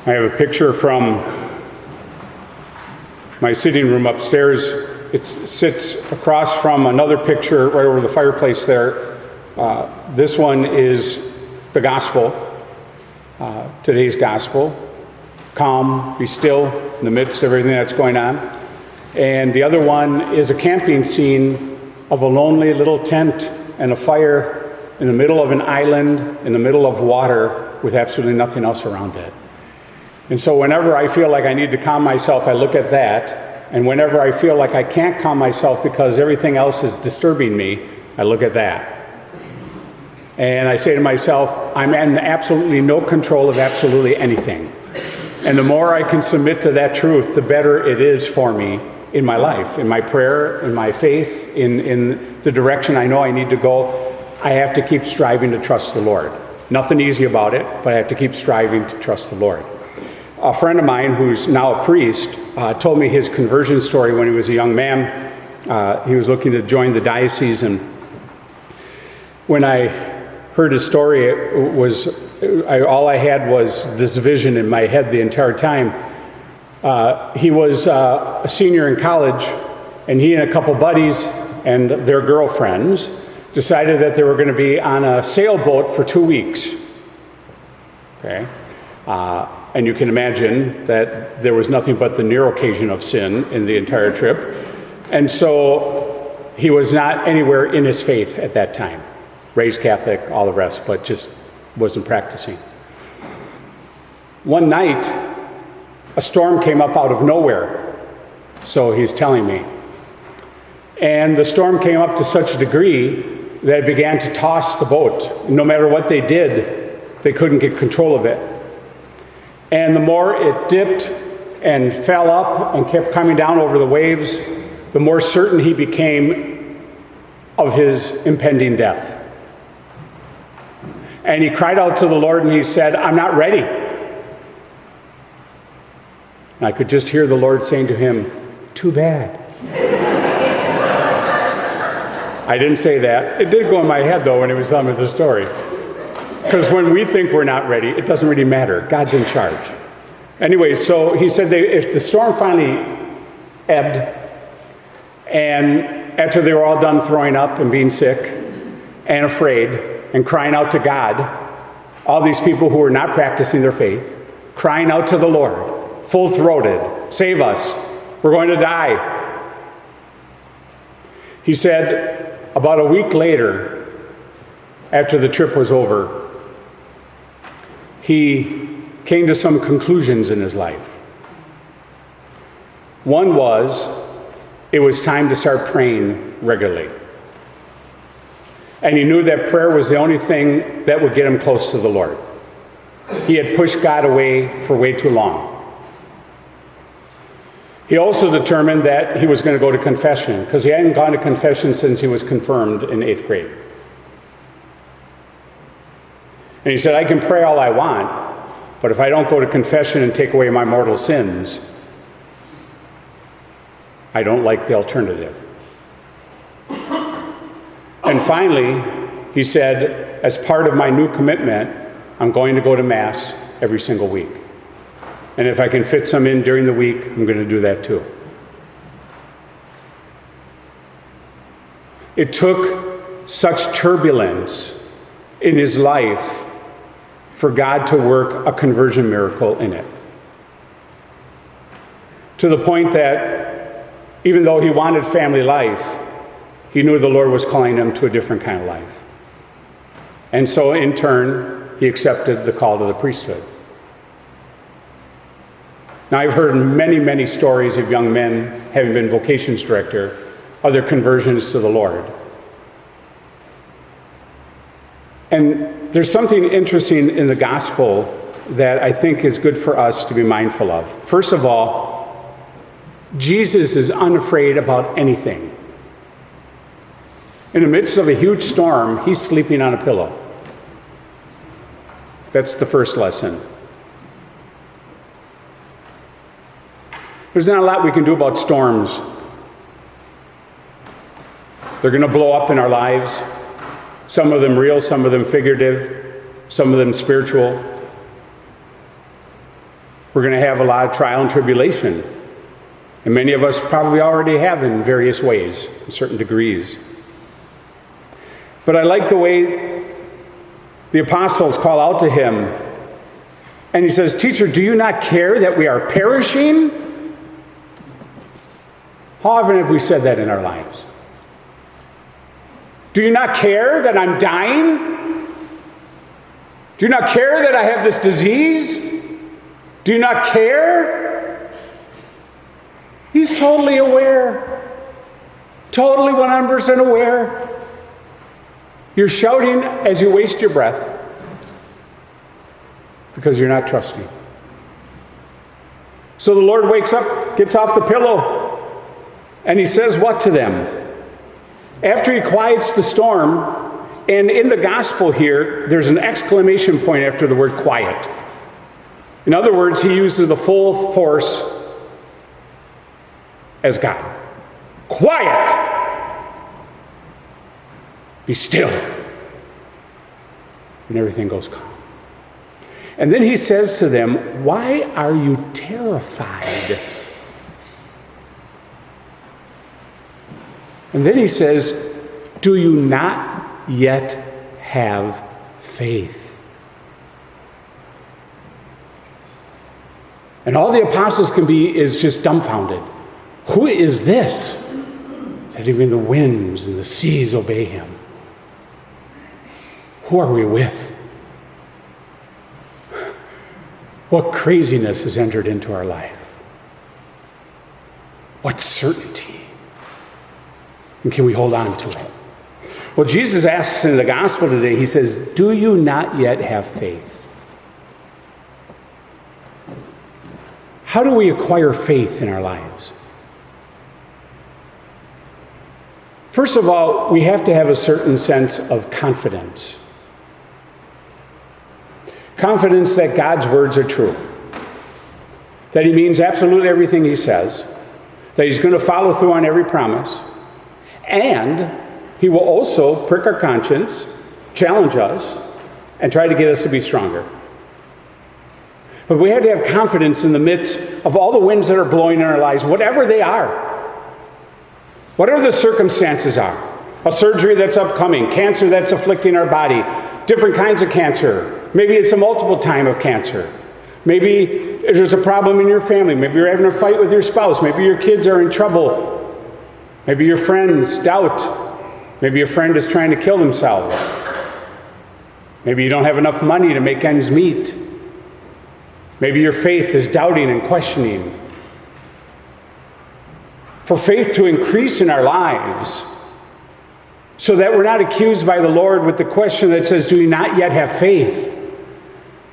I have a picture from my sitting room upstairs. It sits across from another picture right over the fireplace there. This one is the gospel, today's gospel. Calm, be still in the midst of everything that's going on. And the other one is a camping scene of a lonely little tent and a fire in the middle of an island, in the middle of water, with absolutely nothing else around it. And so whenever I feel like I need to calm myself, I look at that. And whenever I feel like I can't calm myself because everything else is disturbing me, I look at that. And I say to myself, I'm in absolutely no control of absolutely anything. And the more I can submit to that truth, the better it is for me in my life, in my prayer, in my faith, in the direction I know I need to go. I have to keep striving to trust the Lord. Nothing easy about it, but I have to keep striving to trust the Lord. A friend of mine who's now a priest told me his conversion story when he was a young man. He was looking to join the diocese, and when I heard his story, it was all I had was this vision in my head the entire time. He was a senior in college, and he and a couple buddies and their girlfriends decided that they were going to be on a sailboat for 2 weeks. Okay. And you can imagine that there was nothing but the near occasion of sin in the entire trip. And so he was not anywhere in his faith at that time. Raised Catholic, all the rest, but just wasn't practicing. One night, a storm came up out of nowhere, so he's telling me. And the storm came up to such a degree that it began to toss the boat. No matter what they did, they couldn't get control of it. And the more it dipped and fell up and kept coming down over the waves, the more certain he became of his impending death. And he cried out to the Lord and he said, I'm not ready. And I could just hear the Lord saying to him, too bad. I didn't say that. It did go in my head though when he was telling me the story. Because when we think we're not ready, it doesn't really matter. God's in charge. Anyway, so he said if the storm finally ebbed, and after they were all done throwing up and being sick and afraid and crying out to God, all these people who were not practicing their faith, crying out to the Lord, full-throated, save us, we're going to die. He said about a week later, after the trip was over, he came to some conclusions in his life. One was, it was time to start praying regularly. And he knew that prayer was the only thing that would get him close to the Lord. He had pushed God away for way too long. He also determined that he was going to go to confession, because he hadn't gone to confession since he was confirmed in 8th grade. And he said, I can pray all I want, but if I don't go to confession and take away my mortal sins, I don't like the alternative. And finally, he said, as part of my new commitment, I'm going to go to Mass every single week. And if I can fit some in during the week, I'm going to do that too. It took such turbulence in his life for God to work a conversion miracle in it. To the point that even though he wanted family life, he knew the Lord was calling him to a different kind of life. And so in turn, he accepted the call to the priesthood. Now I've heard many, many stories of young men, having been vocations director, of their conversions to the Lord. And there's something interesting in the gospel that I think is good for us to be mindful of. First of all, Jesus is unafraid about anything. In the midst of a huge storm, he's sleeping on a pillow. That's the first lesson. There's not a lot we can do about storms. They're going to blow up in our lives. Some of them real, some of them figurative, some of them spiritual. We're going to have a lot of trial and tribulation. And many of us probably already have in various ways, in certain degrees. But I like the way the apostles call out to him. And he says, "Teacher, do you not care that we are perishing?" How often have we said that in our lives? Do you not care that I'm dying? Do you not care that I have this disease? Do you not care? He's totally aware. Totally 100% aware. You're shouting as you waste your breath because you're not trusting. So the Lord wakes up, gets off the pillow, and he says what to them? After he quiets the storm, and in the gospel here, there's an exclamation point after the word quiet. In other words, he uses the full force as God. Quiet! Be still. And everything goes calm. And then he says to them, "Why are you terrified?" And then he says, "Do you not yet have faith?" And all the apostles can be is just dumbfounded. Who is this that even the winds and the seas obey him? Who are we with? What craziness has entered into our life? What certainty? And can we hold on to it? Well, Jesus asks in the gospel today, he says, "Do you not yet have faith?" How do we acquire faith in our lives? First of all, we have to have a certain sense of confidence. Confidence that God's words are true. That he means absolutely everything he says. That he's going to follow through on every promise. And he will also prick our conscience, challenge us, and try to get us to be stronger. But we have to have confidence in the midst of all the winds that are blowing in our lives, whatever they are. Whatever the circumstances are. A surgery that's upcoming, cancer that's afflicting our body, different kinds of cancer. Maybe it's a multiple time of cancer. Maybe there's a problem in your family. Maybe you're having a fight with your spouse. Maybe your kids are in trouble. Maybe your friends doubt. Maybe a friend is trying to kill themselves. Maybe you don't have enough money to make ends meet. Maybe your faith is doubting and questioning. For faith to increase in our lives, so that we're not accused by the Lord with the question that says, "Do you not yet have faith?"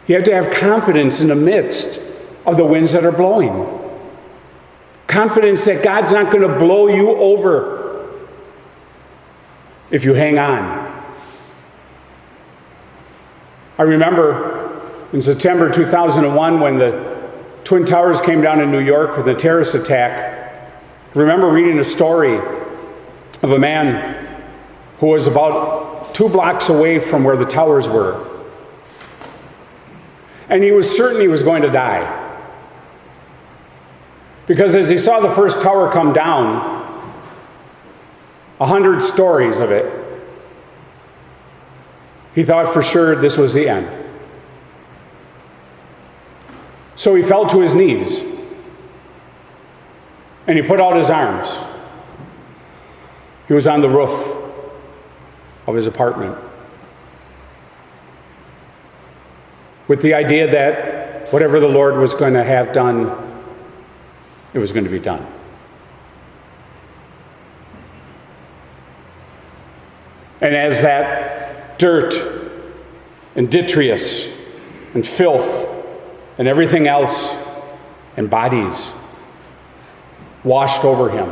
You have to have confidence in the midst of the winds that are blowing. Confidence that God's not going to blow you over if you hang on. I remember in September 2001 when the Twin Towers came down in New York with a terrorist attack. I remember reading a story of a man who was about 2 blocks away from where the towers were. And he was certain he was going to die. Because as he saw the first tower come down, 100 stories of it, he thought for sure this was the end. So he fell to his knees and he put out his arms. He was on the roof of his apartment with the idea that whatever the Lord was going to have done, it was going to be done. And as that dirt and detritus and filth and everything else and bodies washed over him,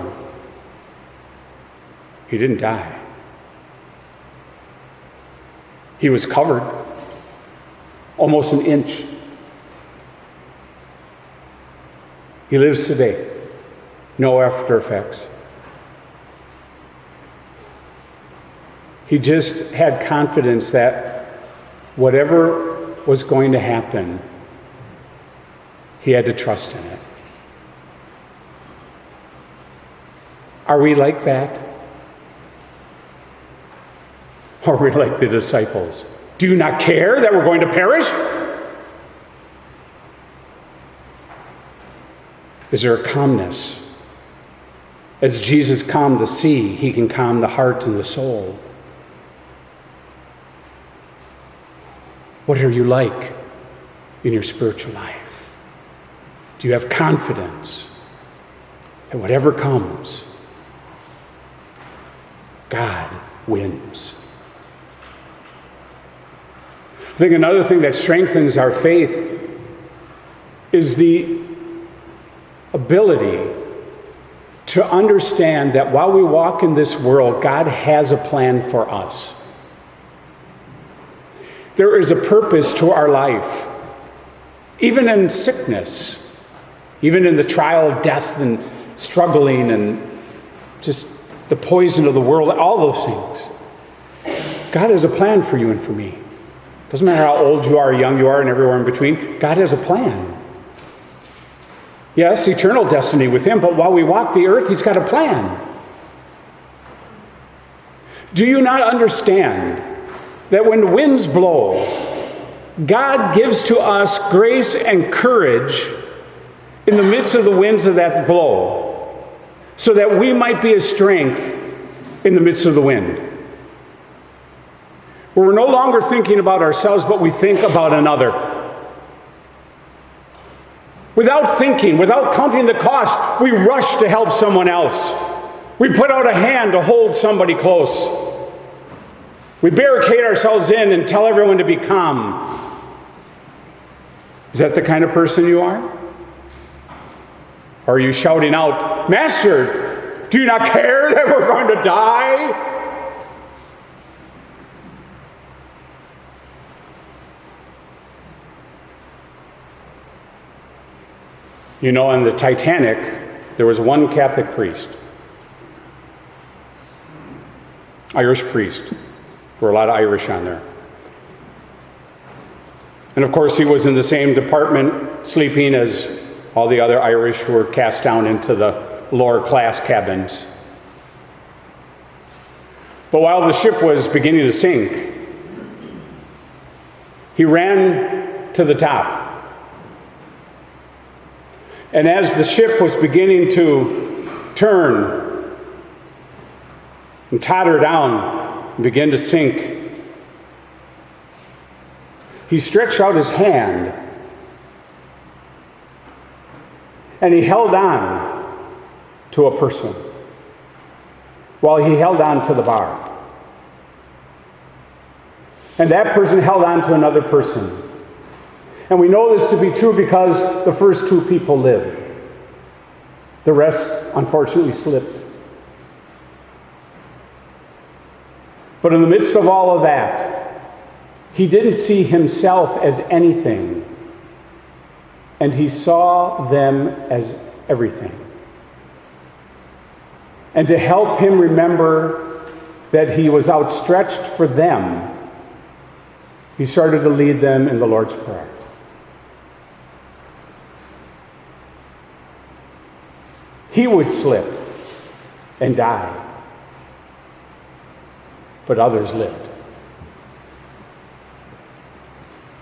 he didn't die. He was covered almost an inch. He lives today. No after effects. He just had confidence that whatever was going to happen, He had to trust in it. Are we like that? Or are we like the disciples? Do you not care that we're going to perish? Is there a calmness? As Jesus calmed the sea, he can calm the heart and the soul. What are you like in your spiritual life? Do you have confidence that whatever comes, God wins? I think another thing that strengthens our faith is the ability to understand that while we walk in this world, God has a plan for us. There is a purpose to our life, even in sickness, even in the trial of death and struggling and just the poison of the world, all those things. God has a plan for you and for me. Doesn't matter how old you are, young you are, and everywhere in between, God has a plan. Yes, eternal destiny with him, but while we walk the earth, he's got a plan. Do you not understand that when the winds blow, God gives to us grace and courage in the midst of the winds of that blow, so that we might be a strength in the midst of the wind? Where we're no longer thinking about ourselves, but we think about another. Without thinking, without counting the cost, we rush to help someone else. We put out a hand to hold somebody close. We barricade ourselves in and tell everyone to be calm. Is that the kind of person you are? Or are you shouting out, "Master, do you not care that we're going to die?" You know, on the Titanic, there was one Catholic priest, Irish priest. There were a lot of Irish on there. And of course, he was in the same department, sleeping as all the other Irish who were cast down into the lower class cabins. But while the ship was beginning to sink, he ran to the top. And as the ship was beginning to turn and totter down and begin to sink, he stretched out his hand and he held on to a person while he held on to the bar. And that person held on to another person. And we know this to be true because the first two people lived. The rest, unfortunately, slipped. But in the midst of all of that, he didn't see himself as anything. And he saw them as everything. And to help him remember that he was outstretched for them, he started to lead them in the Lord's Prayer. He would slip and die, but others lived.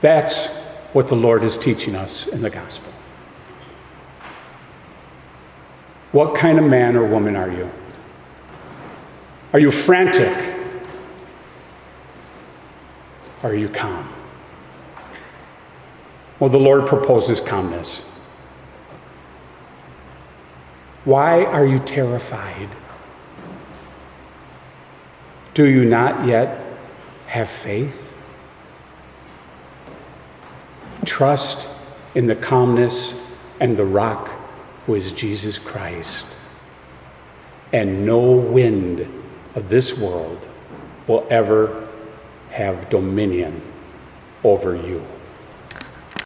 That's what the Lord is teaching us in the gospel. What kind of man or woman are you? Are you frantic? Or are you calm? Well, the Lord proposes calmness. Why are you terrified? Do you not yet have faith? Trust in the calmness and the rock who is Jesus Christ. And no wind of this world will ever have dominion over you.